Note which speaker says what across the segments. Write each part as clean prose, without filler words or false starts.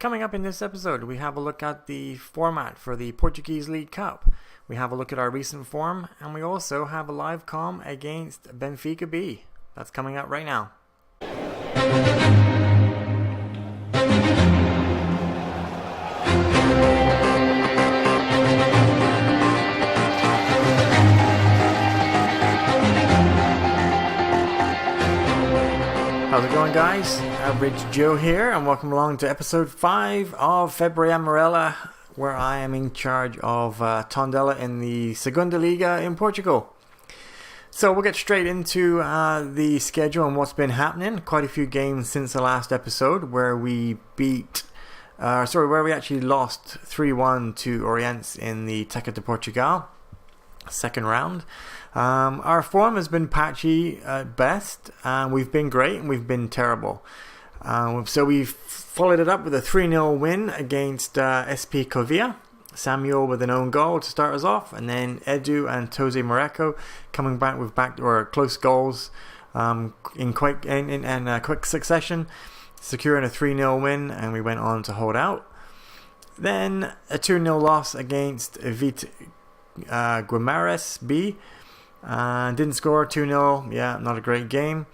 Speaker 1: Coming up in this episode, we have a look at the format for the Portuguese League Cup. We have a look at our recent form, and we also have a live comm against Benfica B. That's coming up right now. How's it going, guys? Average Joe here, and welcome along to episode 5 of Febre Amarela, where I am in charge of Tondela in the Segunda Liga in Portugal. So we'll get straight into the schedule and what's been happening. Quite a few games since the last episode, where we where we actually lost 3-1 to Orientes in the Taça de Portugal second round. Our form has been patchy at best, and we've been great and we've been terrible. So we've followed it up with a 3-0 win against SP Covia. Samuel with an own goal to start us off, and then Edu and Jose Moreco coming back with close goals in quick succession, securing a 3-0 win, and we went on to hold out. Then a 2-0 loss against Guimarães B. Didn't score. 2-0. Yeah, not a great game.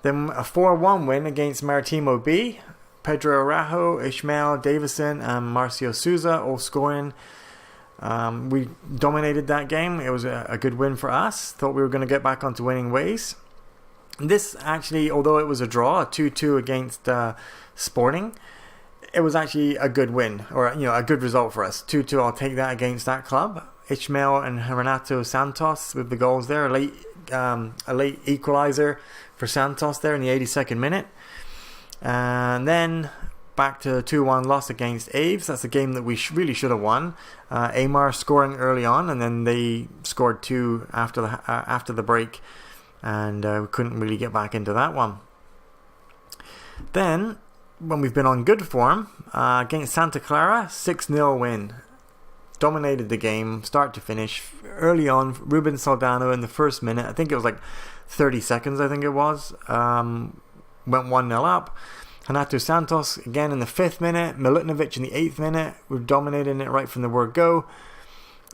Speaker 1: Then a 4-1 win against Maritimo B. Pedro Araujo, Ishmael Davison, and Marcio Souza all scoring. We dominated that game. It was a good win for us. Thought we were going to get back onto winning ways. This actually, although it was a draw, a 2-2 against Sporting, it was actually a good win, or a good result for us. 2-2, I'll take that against that club. Ishmael and Renato Santos with the goals there. A late equalizer for Santos there in the 82nd minute. And then back to a 2-1 loss against Aves. That's a game that we really should have won. Amar scoring early on, and then they scored 2 after the break, and we couldn't really get back into that one. Then, when we've been on good form, against Santa Clara, 6-0 win. Dominated the game, start to finish. Early on, Ruben Soldano in the first minute, I think it was like 30 seconds, went 1-0 up. Renato Santos again in the 5th minute, Milutinovic in the 8th minute. We're dominating it right from the word go.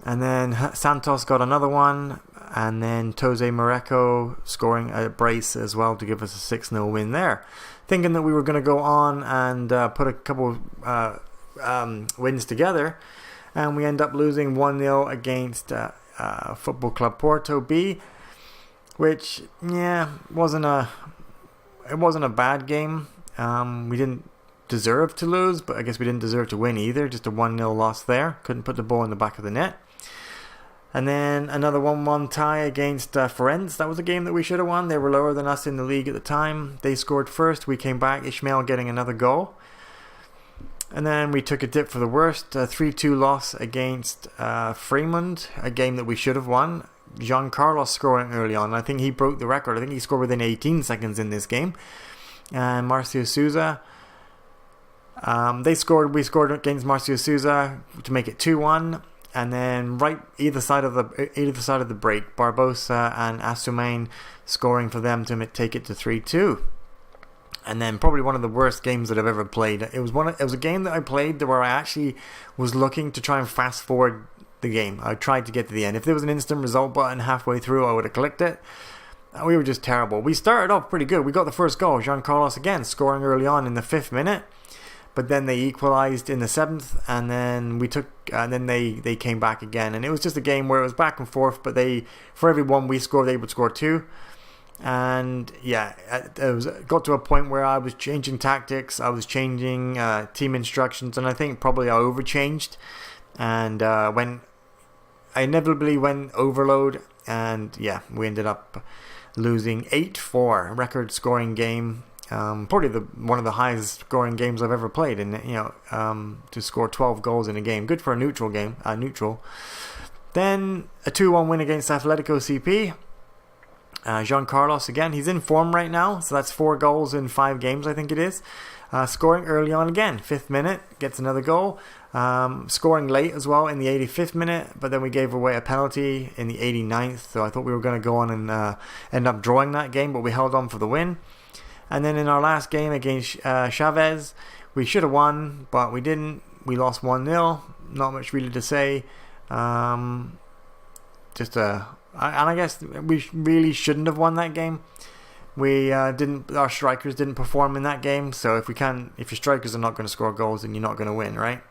Speaker 1: And then Santos got another one, and then Jose Moreco scoring a brace as well to give us a 6-0 win there. Thinking that we were going to go on and put a couple wins together, and we end up losing 1-0 against Football Club Porto B, which wasn't a bad game. We didn't deserve to lose, but I guess we didn't deserve to win either. Just a 1-0 loss there. Couldn't put the ball in the back of the net. And then another 1-1 tie against Forense. That was a game that we should have won. They were lower than us in the league at the time. They scored first. We came back. Ishmael getting another goal. And then we took a dip for the worst. A 3-2 loss against Fremont. A game that we should have won. Jean Carlos scoring early on. I think he broke the record. I think he scored within 18 seconds in this game. And Marcio Souza. We scored against Marcio Souza to make it 2-1. And then right either side of the break, Barbosa and Asumain scoring for them to take it to 3-2. And then probably one of the worst games that I've ever played. It was a game that I played where I actually was looking to try and fast forward the game. I tried to get to the end. If there was an instant result button halfway through, I would have clicked it. We were just terrible. We started off pretty good. We got the first goal. Jean Carlos again scoring early on in the 5th minute. But then they equalised in the 7th, and then they came back again. And it was just a game where it was back and forth, but for every one we scored, they would score 2. And it got to a point where I was changing tactics, I was changing team instructions, and I think probably I overchanged. And I inevitably went overload, and we ended up losing 8-4, record scoring game. Probably one of the highest scoring games I've ever played, and to score 12 goals in a game, good for a neutral game. Then a 2-1 win against Atletico CP. Jean Carlos again, he's in form right now, so that's 4 goals in 5 games, I think it is. Scoring early on again, 5th minute, gets another goal. Scoring late as well in the 85th minute, but then we gave away a penalty in the 89th, so I thought we were going to go on and end up drawing that game, but we held on for the win. And then in our last game against Chavez, We should have won, but we didn't. We lost 1-0. Not much really to say. And I guess we really shouldn't have won that game. We didn't. Our strikers didn't perform in that game. So if your strikers are not going to score goals, then you're not going to win, right?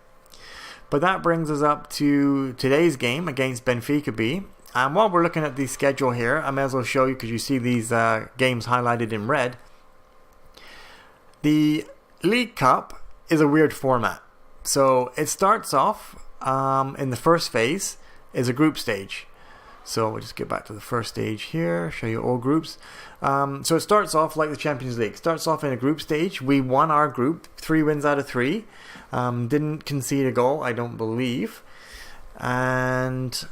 Speaker 1: But that brings us up to today's game against Benfica B. And while we're looking at the schedule here, I may as well show you, because you see these games highlighted in red. The League Cup is a weird format. So it starts off in the first phase is a group stage. So we'll just get back to the first stage here, show you all groups. So it starts off like the Champions League. Starts off in a group stage. We won our group, 3 wins out of 3. Didn't concede a goal, I don't believe. And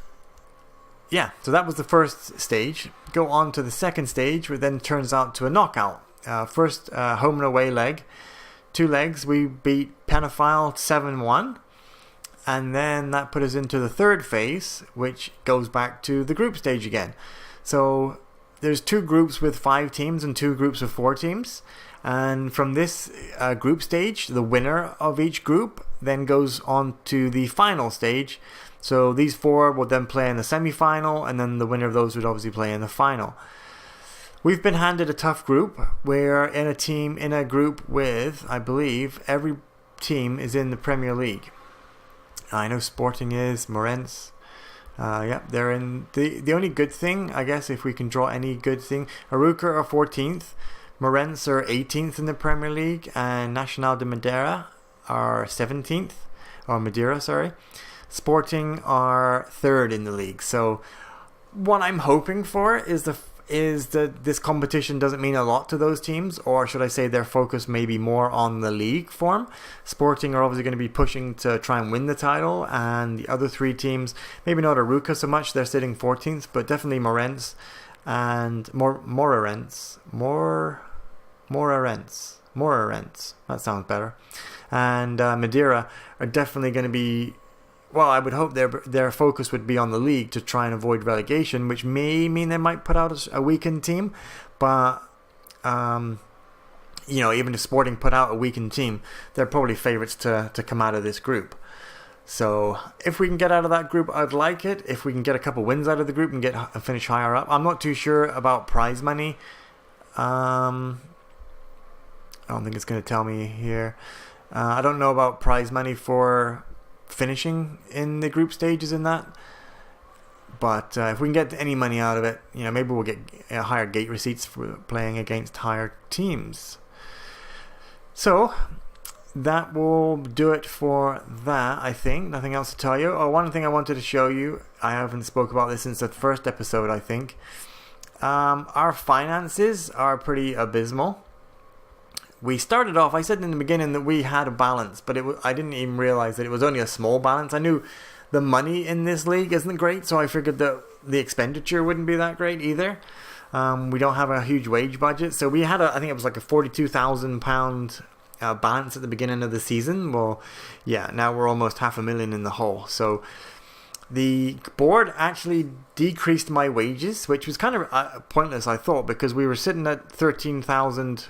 Speaker 1: yeah, so that was the first stage. Go on to the second stage, which then turns out to a knockout. First home and away leg. 2 legs, we beat Penafiel 7-1. And then that put us into the third phase, which goes back to the group stage again. So there's 2 groups with 5 teams and 2 groups with 4 teams. And from this group stage, the winner of each group then goes on to the final stage. So these 4 will then play in the semi-final, and then the winner of those would obviously play in the final. We've been handed a tough group. We're in a group with, I believe, every team is in the Premier League. I know Sporting is, Morense. They're in. The only good thing, I guess, if we can draw any good thing, Arouca are 14th, Morense are 18th in the Premier League, and Nacional de Madeira are 17th, or Madeira, sorry. Sporting are 3rd in the league. So what I'm hoping for is that this competition doesn't mean a lot to those teams, or should I say their focus may be more on the league form. Sporting are obviously going to be pushing to try and win the title, and the other 3 teams, maybe not Arouca so much, they're sitting 14th, but definitely Morense and Moreirense, that sounds better, and Madeira are definitely going to be, well, I would hope their focus would be on the league to try and avoid relegation, which may mean they might put out a weakened team. But, even if Sporting put out a weakened team, they're probably favourites to come out of this group. So if we can get out of that group, I'd like it. If we can get a couple wins out of the group and finish higher up. I'm not too sure about prize money. I don't think it's going to tell me here. I don't know about prize money for finishing in the group stages in that, but if we can get any money out of it, maybe we'll get higher gate receipts for playing against higher teams. So that will do it for that, I think. Nothing else to tell you. One thing I wanted to show you, I haven't spoke about this since the first episode, I think. Our finances are pretty abysmal. We started off, I said in the beginning that we had a balance, but I didn't even realize that it was only a small balance. I knew the money in this league isn't great, so I figured that the expenditure wouldn't be that great either. We don't have a huge wage budget, so we had I think it was like a £42,000 balance at the beginning of the season. Well, yeah, now we're almost $500,000 in the hole. So the board actually decreased my wages, which was kind of pointless, I thought, because we were sitting at 13,000.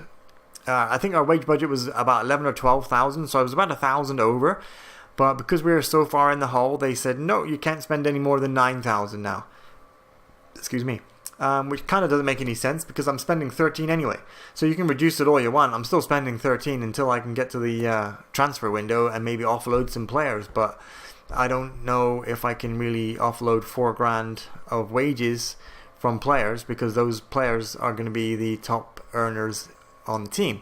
Speaker 1: I think our wage budget was about 11 or 12,000, so I was about 1,000 over. But because we were so far in the hole, they said, no, you can't spend any more than 9,000 now. Excuse me. Which kind of doesn't make any sense, because I'm spending 13 anyway. So you can reduce it all you want. I'm still spending 13 until I can get to the transfer window and maybe offload some players. But I don't know if I can really offload $4,000 of wages from players, because those players are going to be the top earners on the team.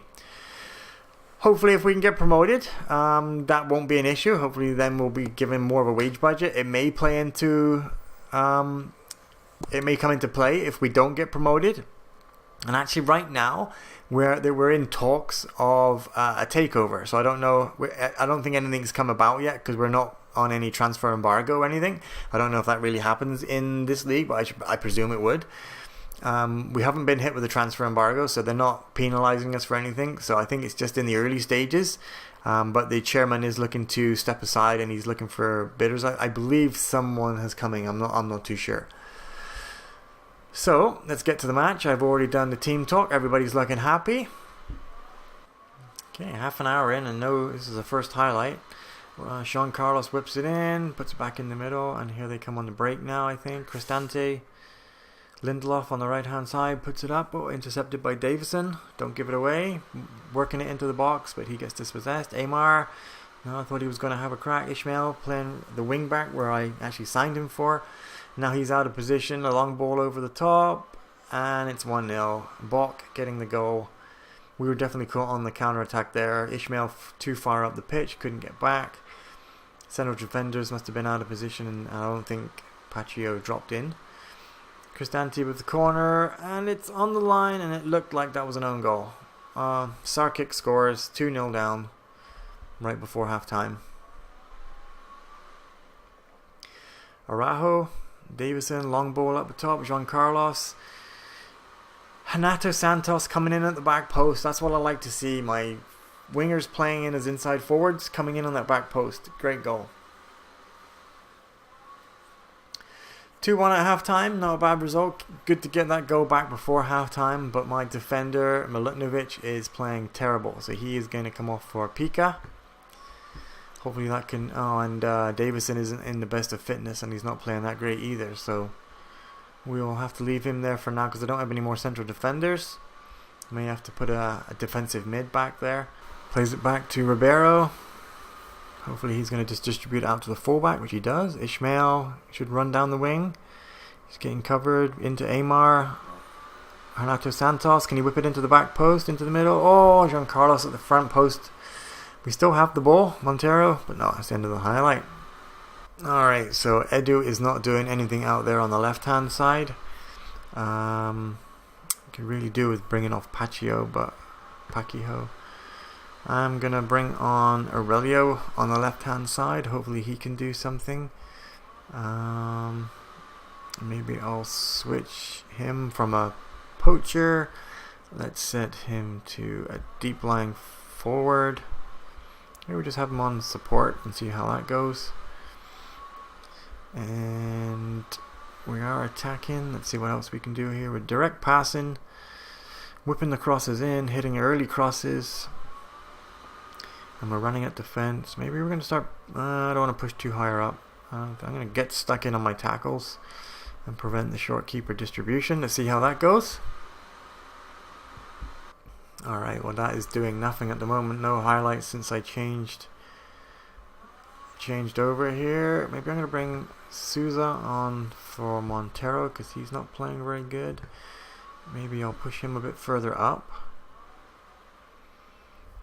Speaker 1: Hopefully if we can get promoted, that won't be an issue. Hopefully then we'll be given more of a wage budget. It may come into play if we don't get promoted. And actually right now we're in talks of a takeover. So I don't know, I don't think anything's come about yet, because we're not on any transfer embargo or anything. I don't know if that really happens in this league, but I presume it would. We haven't been hit with a transfer embargo, so they're not penalising us for anything. So I think it's just in the early stages. But the chairman is looking to step aside, and he's looking for bidders. I believe someone is coming. I'm not too sure. So let's get to the match. I've already done the team talk. Everybody's looking happy. Okay, half an hour in, and no, this is the first highlight. Jean Carlos whips it in, puts it back in the middle, and here they come on the break now, I think. Cristante, Lindelof on the right hand side puts it up. Oh, intercepted by Davison. Don't give it away. Working it into the box, but he gets dispossessed. Amar, no, I thought he was going to have a crack. Ishmael playing the wing back where I actually signed him for. Now he's out of position. A long ball over the top, and it's 1-0. Bok getting the goal. We were definitely caught on the counter attack there. Ishmael too far up the pitch, couldn't get back. Central defenders must have been out of position, and I don't think Pacio dropped in. Cristante with the corner, and it's on the line, and it looked like that was an own goal. Sarkic scores, 2-0 down right before halftime. Araujo, Davison, long ball up the top, Jean Carlos. Renato Santos coming in at the back post. That's what I like to see. My wingers playing in as inside forwards, coming in on that back post. Great goal. 2-1 at halftime, not a bad result. Good to get that goal back before halftime, but my defender, Milutinovic, is playing terrible. So he is going to come off for Pika. Hopefully that can... Oh, and Davison isn't in the best of fitness, and he's not playing that great either. So we'll have to leave him there for now because I don't have any more central defenders. May have to put a defensive mid back there. Plays it back to Ribeiro. Hopefully he's going to just distribute out to the fullback, which he does. Ishmael should run down the wing. He's getting covered into Amar. Renato Santos, can he whip it into the back post, into the middle? Oh, Jean Carlos at the front post. We still have the ball, Montero, but no, it's the end of the highlight. Alright, so Edu is not doing anything out there on the left-hand side. Could really do with bringing off Pacio, but Paquio. I'm going to bring on Aurelio on the left-hand side. Hopefully he can do something. Maybe I'll switch him from a poacher. Let's set him to a deep lying forward. Maybe we'll just have him on support and see how that goes. And we are attacking. Let's see what else we can do here. With direct passing, whipping the crosses in, hitting early crosses. And we're running at defense. Maybe we're going to start... I don't want to push too higher up. I'm going to get stuck in on my tackles and prevent the short keeper distribution. Let's see how that goes. Alright, well that is doing nothing at the moment. No highlights since I changed over here. Maybe I'm going to bring Souza on for Montero because he's not playing very good. Maybe I'll push him a bit further up.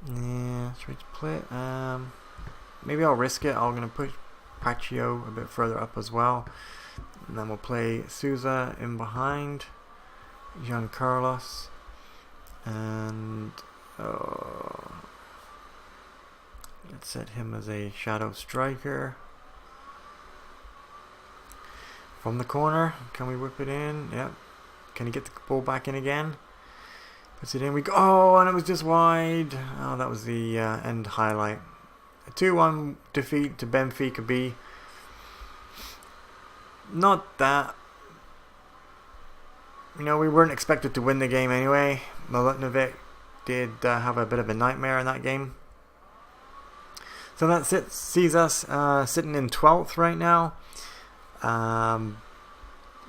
Speaker 1: Yeah, should we play it? Maybe I'll risk it. I'm going to push Pacio a bit further up as well. And then we'll play Souza in behind. Jean Carlos. And let's set him as a shadow striker. From the corner, can we whip it in? Yep. Can he get the ball back in again? Puts it in, we go, oh, and it was just wide. Oh, that was the end highlight. A 2-1 defeat to Benfica B. Not that, you know, we weren't expected to win the game anyway. Milutinovic did have a bit of a nightmare in that game. So that sees us sitting in 12th right now.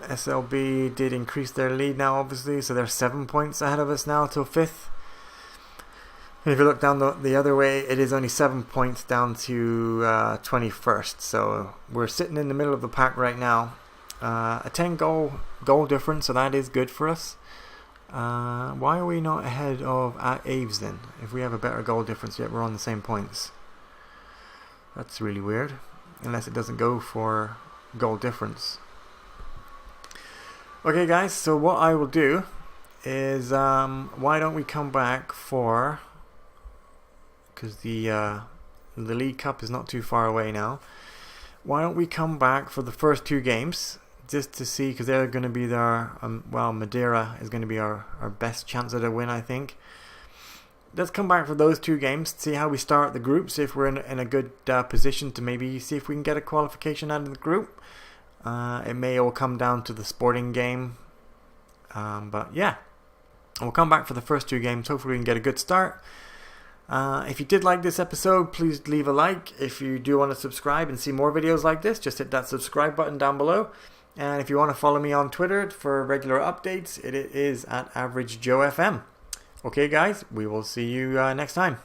Speaker 1: SLB did increase their lead now, obviously, so they're 7 points ahead of us now till 5th. And if you look down the other way, it is only 7 points down to 21st. So we're sitting in the middle of the pack right now. A 10 goal difference, so that is good for us. Why are we not ahead of Aves then? If we have a better goal difference, yet we're on the same points. That's really weird, unless it doesn't go for goal difference. Okay guys, so what I will do is why don't we come back for, because the League Cup is not too far away now, why don't we come back for the first 2 games just to see, because they're going to be there, well, Madeira is going to be our best chance at a win, I think. Let's come back for those 2 games, see how we start the group, see if we're in a good position to maybe see if we can get a qualification out of the group. It may all come down to the Sporting game, but yeah, we'll come back for the first 2 games. Hopefully we can get a good start, If you did like this episode, please leave a like. If you do want to subscribe and see more videos like this, just hit that subscribe button down below. And if you want to follow me on Twitter for regular updates, it is at AverageJoeFM. Okay guys, we will see you next time.